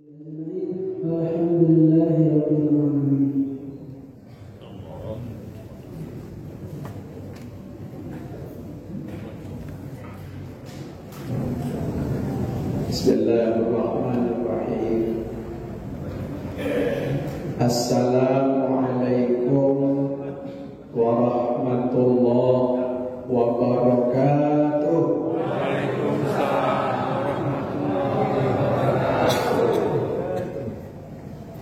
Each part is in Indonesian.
Bismillahirrahmanirrahim. Assalamualaikum warahmatullahi wabarakatuh.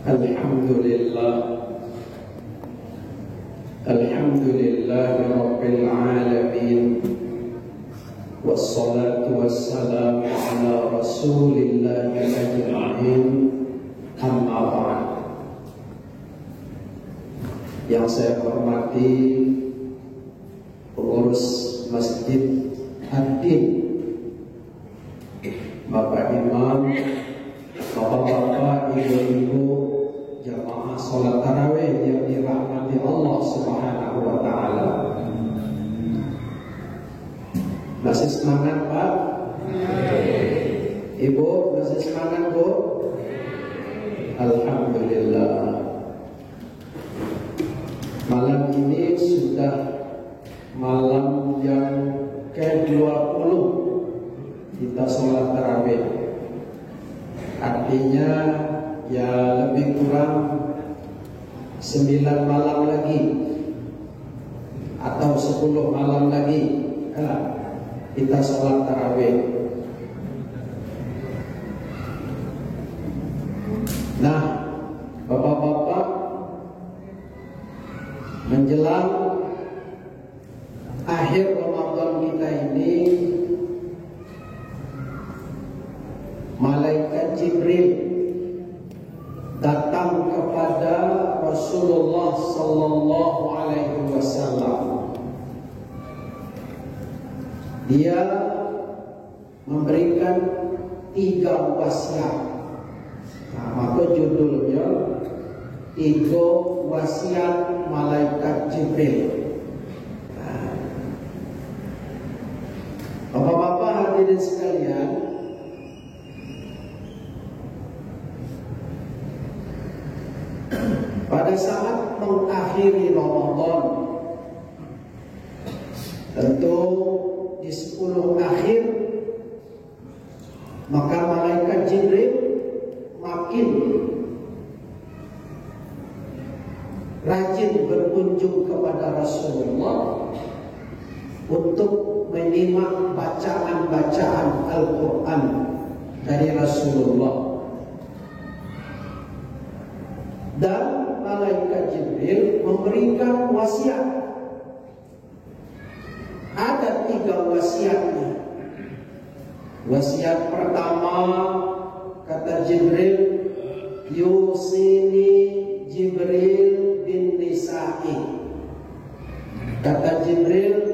Alhamdulillah. Alhamdulillahi rabbil alamin. Wassalatu wassalamu ala rasulillahi ajma'in. Amma ba'd. Yang saya hormati pengurus Masjid Ad-Din, Bapak Imam, Bapak-bapak, ibu-ibu, jamaah sholat tarawih yang dirahmati Allah Subhanahu wa ta'ala. Masih semangat, Pak? Ibu, masih semangat, Bu? Alhamdulillah. Malam ini sudah malam yang ke-20 kita sholat tarawih. Artinya ya lebih kurang 9 malam lagi atau 10 malam lagi kita sholat tarawih. Nah, bapak-bapak, menjelang akhir Ramadan kita ini, malaikat Jibril datang kepada Rasulullah sallallahu alaihi wasallam. Dia memberikan 3 wasiat. Nah, maka judulnya 3 wasiat malaikat Jibril. Nah, bapak-bapak hadirin sekalian, pada saat mengakhiri Ramadan, tentu di 10 akhir, maka malaikat Jibril makin rajin berkunjung kepada Rasulullah untuk menyimak bacaan-bacaan Al-Quran dari Rasulullah. Dan malaikat Jibril memberikan wasiat. Ada 3 wasiatnya. Wasiat pertama, kata Jibril, yusini Jibril bin nisa'i. Kata Jibril,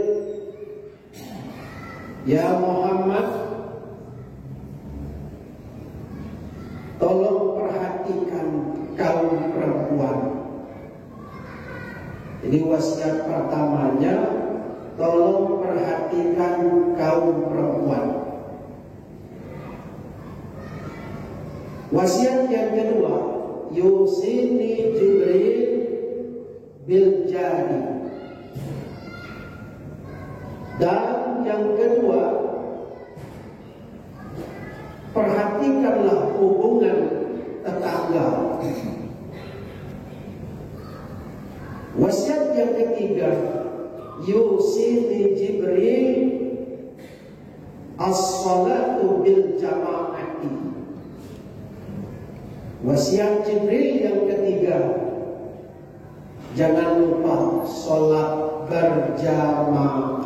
ya Muhammad, tolong perhatikan kaum perempuan. Jadi wasiat pertamanya, tolong perhatikan kaum perempuan. Wasiat yang kedua, yusini Jibril bil jari. Dan yang kedua, perhatikanlah hubungan tetangga. Wasiat yang ketiga, yusini Jibril as-salatu bil jama'ati. Wasiat Jibril yang ketiga, jangan lupa sholat berjamaah.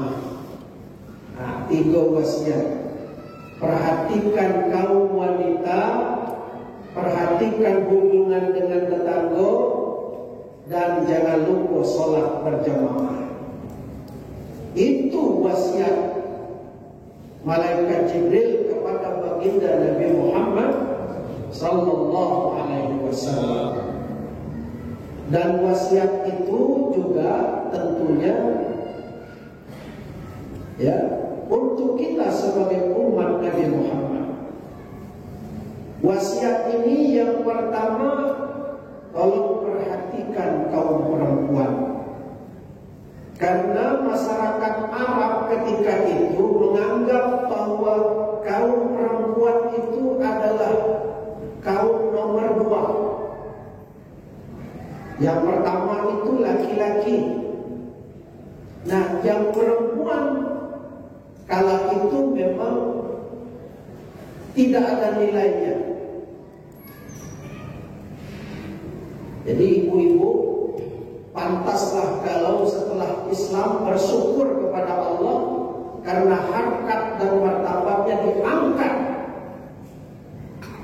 Nah, 3 wasiat. Perhatikan kaum wanita, perhatikan hubungan dengan tetangga, dan jangan lupa sholat berjamaah. Itu wasiat malaikat Jibril kepada baginda Nabi Muhammad sallallahu alaihi wasallam. Dan wasiat itu juga tentunya ya untuk kita sebagai umat Nabi Muhammad. Wasiat ini yang pertama, tolong perhatikan kaum perempuan. Karena masyarakat Arab ketika itu menganggap bahwa kaum perempuan itu adalah kaum nomor dua. Yang pertama itu laki-laki. Nah, yang perempuan kala itu memang tidak ada nilainya. Jadi ibu-ibu, pantaslah kalau setelah Islam bersyukur kepada Allah karena harkat dan martabatnya diangkat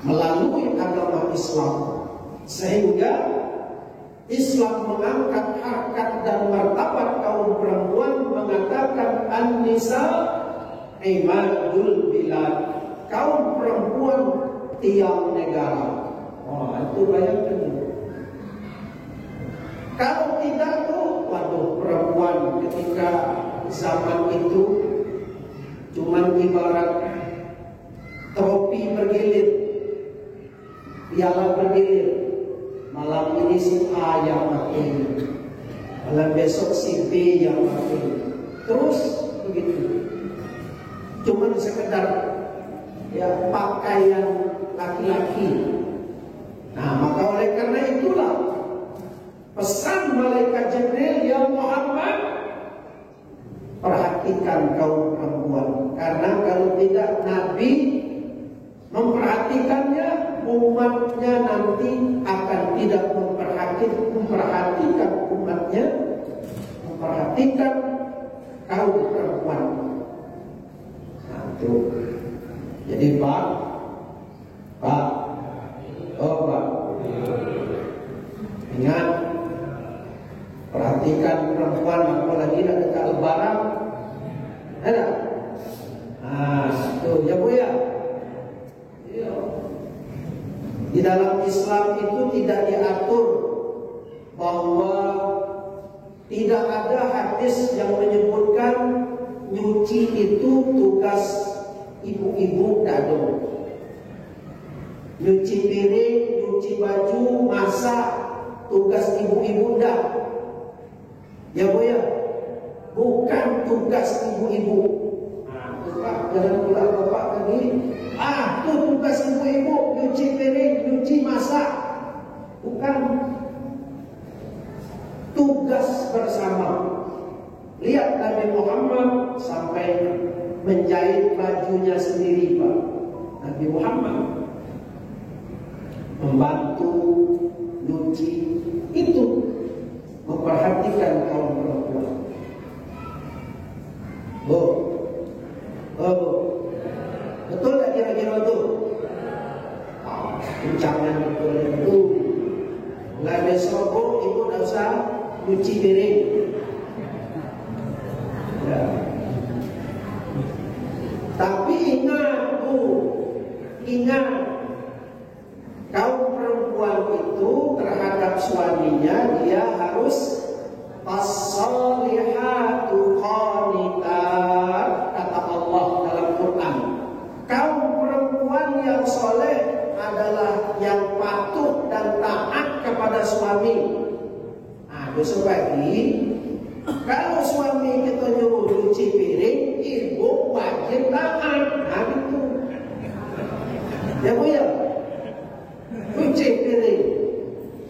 melalui agama Islam, sehingga Islam mengangkat harkat dan martabat kaum perempuan, mengatakan an-nisa imadul bilad, kaum perempuan tiang negara. Oh, itu bayangkan itu. Kalau tidak tuh, waduh, perempuan ketika zaman itu cuman ibarat trofi bergilir, piala bergilir. Malam ini si A yang pakai, malam besok si B yang pakai, terus begitu. Cuman sekedar ya pakaian laki-laki. Nah, maka oleh karena itulah pesan malaikat Jibril, ya Muhammad, perhatikan kaum perempuan. Karena kalau tidak Nabi memperhatikannya, umatnya nanti akan tidak memperhatikan umatnya, memperhatikan kaum perempuan. Nah, itu. Jadi Pak, ingat, perhatikan perempuan, apalagi dekat lebaran, ada. Nah, tuh ya Bu ya. Iya. Di dalam Islam itu tidak diatur bahwa tidak ada hadis yang menyebutkan nyuci itu tugas ibu-ibu dado. Nyuci piring, nyuci baju, masak, tugas ibu-ibu dah. Ya Bu ya, bukan tugas ibu-ibu. Nah, Pak, jangan pula Bapak tadi. Itu tugas ibu-ibu, nyuci piring, nyuci masak. Bukan. Tugas bersama. Lihat Nabi Muhammad sampai menjahit bajunya sendiri, Pak. Nabi Muhammad membantu nyuci, itu memperhatikan kaum perempuan. Bu, betul tak kira-kira itu? Ucapan betul itu. Mulai besok Bu, ibu tidak usah nyuci piring. Ya. Tapi ingat Bu, ingat, kaum perempuan itu terhadap suaminya dia harus as-salihatu qanitat, kata Allah dalam Quran. Kaum perempuan yang soleh adalah yang patuh dan taat kepada suami. Nah, besok pagi kalau suami kita nyuruh cuci piring, ibu wajib taat. Nah, gitu. Ya Bu ya. Cuci piring,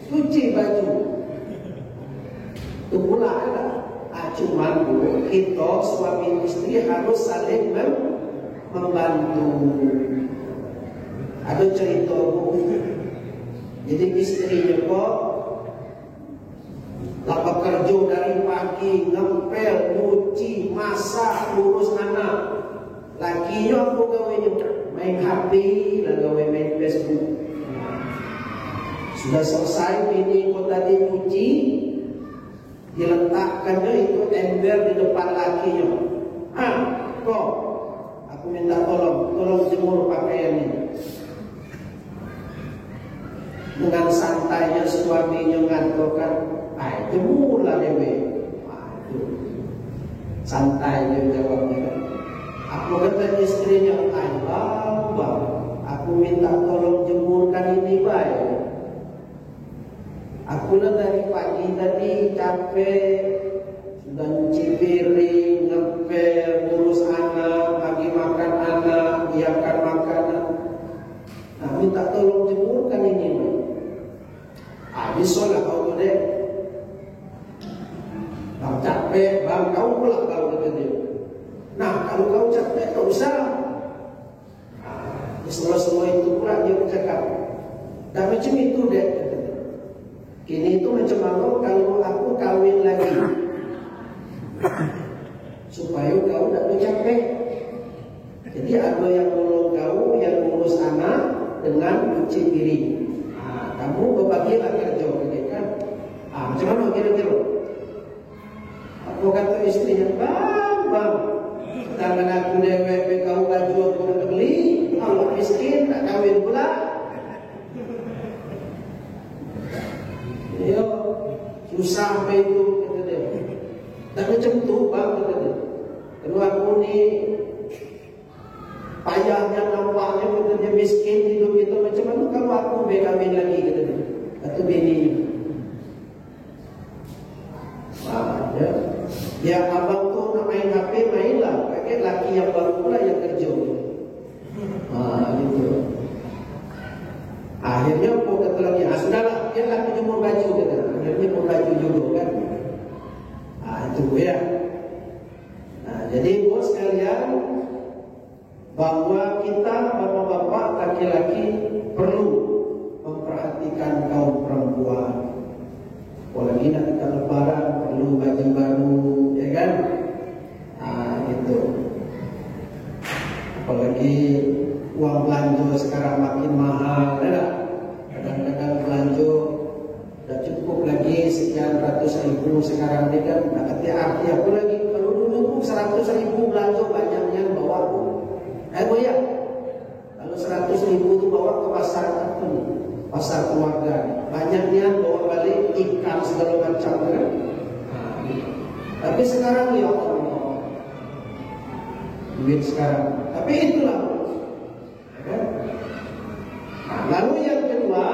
cuci baju, itu pula ada. Cuman Bu, kita suami istri harus saling membantu. Ada cerita Bu, jadi istrinya kok lapa kerja dari pagi, ngempel, nyuci, masak, urus anak. Lakinya aku gawainya main HP dan gawe main Facebook. Sudah selesai ini kok tadi cuci, diletakkannya itu ember di depan lakinya. Kok aku minta tolong jemur pakaian ini. Dengan santainya suaminya mengatakan, jemurlah dewe. Santai dia jawabnya. Aku kata istrinya, Bang, aku minta tolong jemurkan ini baik. Aku dari pagi tadi capek, sudah nyuci piring, ngepel, ngurus anak, bagi makan anak, biarkan makanan. Nah, minta tolong jemurkan ini. Habis sholat kau deh. Bang capek, bang kau pula kau kata dia. Nah, kalau kau capek tak usah. Semua itu pula dia bercakap. Dan macam itu deh. Ini itu macam mana kalau aku kawin lagi, supaya kau tak capek. Jadi ada yang nolong kau, yang ngurus anak dengan cuci piring. Kamu berbagilah kerja kan? Macam mana kira-kira? Aku kata istrinya, bang, tangan aku dewek, kau baju aku nak beli, Allah miskin, tak kawin pula. Ya, susah apa itu, kata dia. Tak macam tu bang, kata dia. Kalau aku ni payahnya nampaknya, kata dia, miskin hidup itu macam mana kalau aku kawin lagi, kata dia. Atau bini. Ya abang tu nak main HP, mainlah. Pakai laki yang baru pula yang kerja. Gitu. Akhirnya aku kata lagi, sudahlah, biarlah aku jemur baju, kata. Akhirnya jemur baju juga kan. Itu ya. Jadi bos sekalian, bahwa kita bapak-bapak laki-laki perlu memperhatikan kaum perempuan. Apalagi nak kita lebaran perlu baju baru, ya kan? Gitu. Apalagi uang belanja sekarang makin mahal, ya. Kadang-kadang belanja dah cukup lagi sekian ratus ribu, sekarang ni kan nak kata arti apa lagi? Kalau dulu 100.000 belanja banyaknya bawa. Ya. Kalau 100.000 tu bawa ke pasar apa ni? Pasar keluarga. Banyaknya bawa balik ikan segala macam kan. Tapi sekarang ya Allah, duit sekarang. Tapi itulah. Kan? Lalu yang kedua,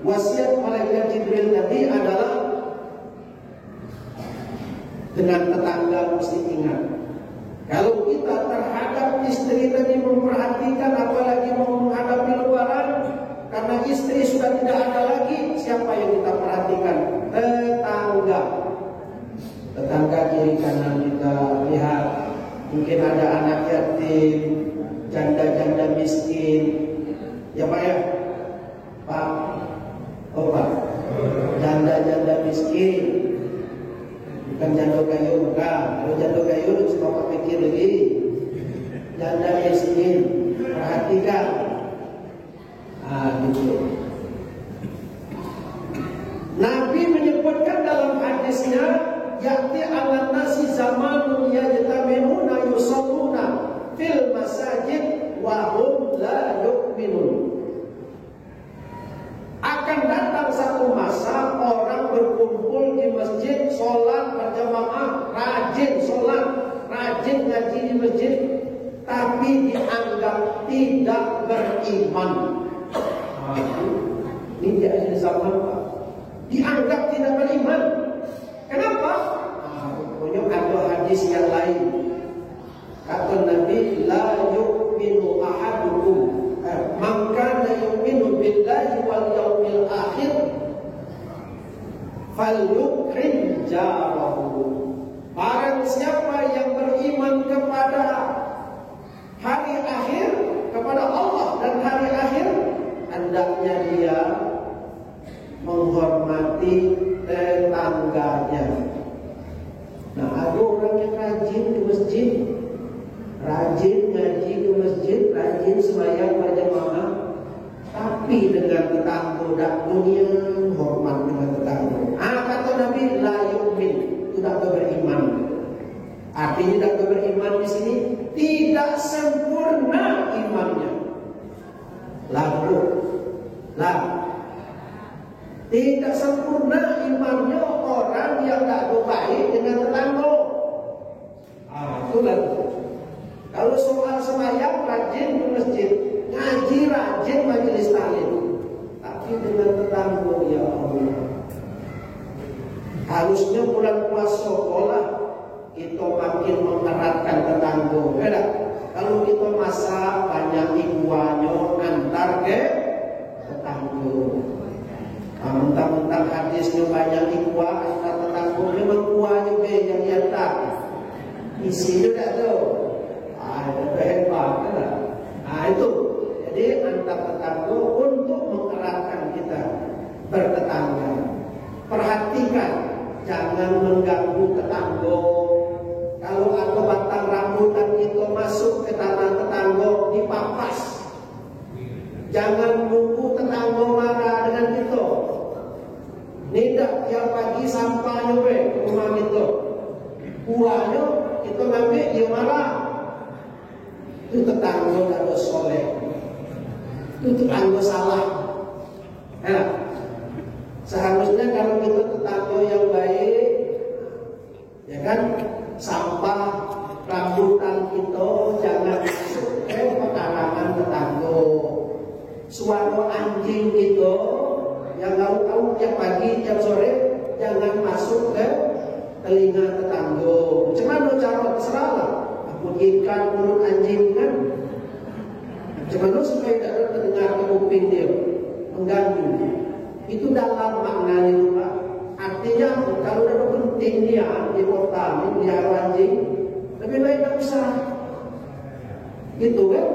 wasiat malaikat Jibril tadi adalah dengan tetangga mesti ingat. Kalau kita terhadap istri tadi memperhatikan, apalagi mau menghadapi lebaran, karena istri sudah tidak ada lagi, siapa yang kita perhatikan? Tetangga kiri kanan kita lihat. Mungkin ada anak yatim, janda-janda miskin. Ya Pak ya? Pak? Oh Pak? Janda-janda miskin. Bukan janda kayu, bukan. Kalau janda kayu harus Bapak pikir lagi. Janda miskin, perhatikan. Gitu. Nabi menyebutkan dalam hadisnya, ya'ti 'alan nasi zamanun yajtaminuna yusalluna fil masajid wa hum la yu'minun. Akan datang satu masa orang berkumpul di masjid, sholat berjamaah, rajin sholat, rajin ngaji di masjid, tapi dianggap tidak beriman. Ini dia ada zaman Pak. Dianggap tidak beriman. Kenapa? Pokoknya ada hadis yang lain. Kata Nabi, la yu'minu ahadukum man kana yu'minu billahi wal yawmil akhir falyukrim jarahu. Barang siapa yang beriman kepada hari akhir, kepada Allah dan hari akhir, hendaknya dia menghormati tetangganya. Nah, ada orang yang rajin ke masjid, rajin ngaji ke masjid, rajin sembahyang berjamaah, tapi dengan tetangga tak punya hormat dengan tetangga. Kata Nabi, la yu'min, tidak beriman. Artinya tidak beriman di sini tidak sempurna imannya. Tidak sempurna imannya orang yang tak baik dengan tetangga. Itulah. Kalau soal sembahyang rajin ke masjid, ngaji rajin majelis taklim, tapi dengan tetangga ya Allah Harusnya bulan puasa pola kita makin mengeratkan tetangga. Beda. Kalau kita masak banyak ibuannya antar ke tetangga. Mentang-mentang hadisnya banyak ibuan antar tetangga, memang kuahnya be yang tak. Isinya tak tahu. Itu hebat kan? Itu. Jadi antar tetangga untuk mengeratkan kita bertetangga. Perhatikan, jangan mengganggu tetangga. Kalau ada batang rambutan itu masuk ke tanah tetangga, dipapas. Jangan nunggu tetangga marah dengan kita. Tidak tiap pagi sampahnya ke rumah kita. Buahnya kita ngambil, dia marah. Itu tetangga ada soleh. Itu tetangga salah. Seharusnya kalau kita tetangga yang baik, ya kan, sampah rambutan kita jangan masuk ke pekarangan tetangga. Suara anjing kita yang tahu tiap pagi, tiap sore, jangan masuk ke telinga tetangga. Macam mana cara terserahlah. Aku ikan mulut anjing kan. Macam mana supaya tidak terdengar ke kuping dia, mengganggu. Itu dalam makna itu Pak. Artinya kalau ada penting dia di kota ini dia anjing, lebih baik tak usah. Gitu kan?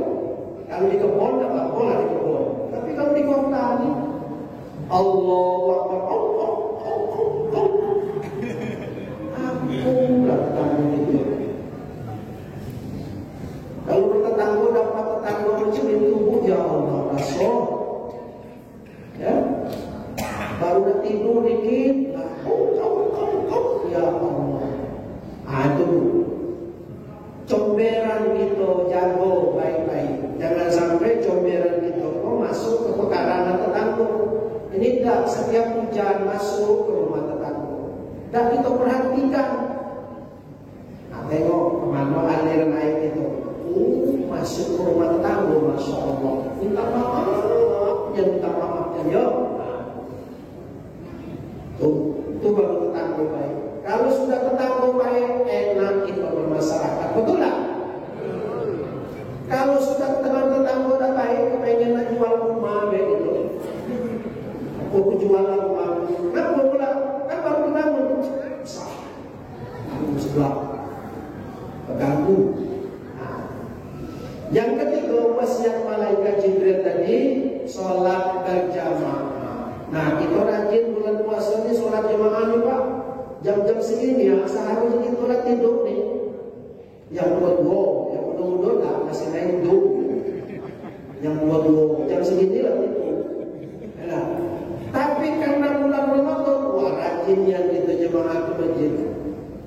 Kalau di kebun tak apa lah di kebun. Tapi kalau di kota ini, Allahu Akbar, Allah. Akulah tetangga itu. Kalau bertetangga dapat tetangga macam itu, ya Allah, rasul. Ya. Baru nak tidur dikit, ya Allah. Itu comberan kita jaga baik-baik. Jangan sampai comberan kita masuk ke pekarangan tetangga. Ini tidak setiap hujan masuk ke rumah tetangga. Dan kita perhatikan. Tengok kemana aliran air itu. Masuk ke rumah tetangga, Masya Allah. Minta maaf, minta maaf, ya. Itu baru tetangga baik. Kalau sudah tetangga baik, enak kita bermasyarakat. Betul tak? Kalau sudah teman tetangga dah baik, pengen nak jual rumah begitu. Aku jual rumah. Kenapa pula? Kan baru dibangun. Aku sebelah. Terganggu. Yang ketiga, wasiat malaikat Jibril tadi, sholat berjamaah. Nah, kita rajin bulan puasa ini sholat jamaah nih Pak. Jam-jam segini ya, seharusnya kita tidur nih. Yang buat yang mudah-mudahan lah masih naik dulu. Yang buat jam segini lah tidur. Nah, tapi karena bulan Ramadan, wah rajinnya kita jamaah ke masjid.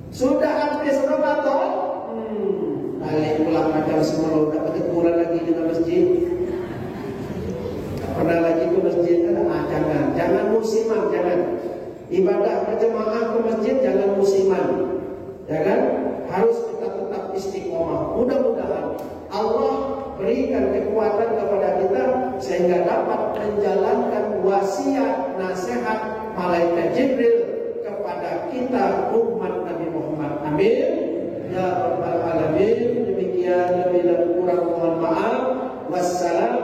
Sudah habis Ramadan, balik pulang macam semula, udah ketemu lagi dengan masjid. Pernah lagi ke masjid kan? Jangan musiman, jangan ibadah berjamaah ke masjid, jangan musiman, ya kan? Harus kita tetap istiqomah. Mudah-mudahan Allah berikan kekuatan kepada kita sehingga dapat menjalankan wasiat nasihat malaikat Jibril kepada kita umat Nabi Muhammad. Amin ya rabbal alamin. Demikian lebih dan kurang mohon maaf. Wassalam.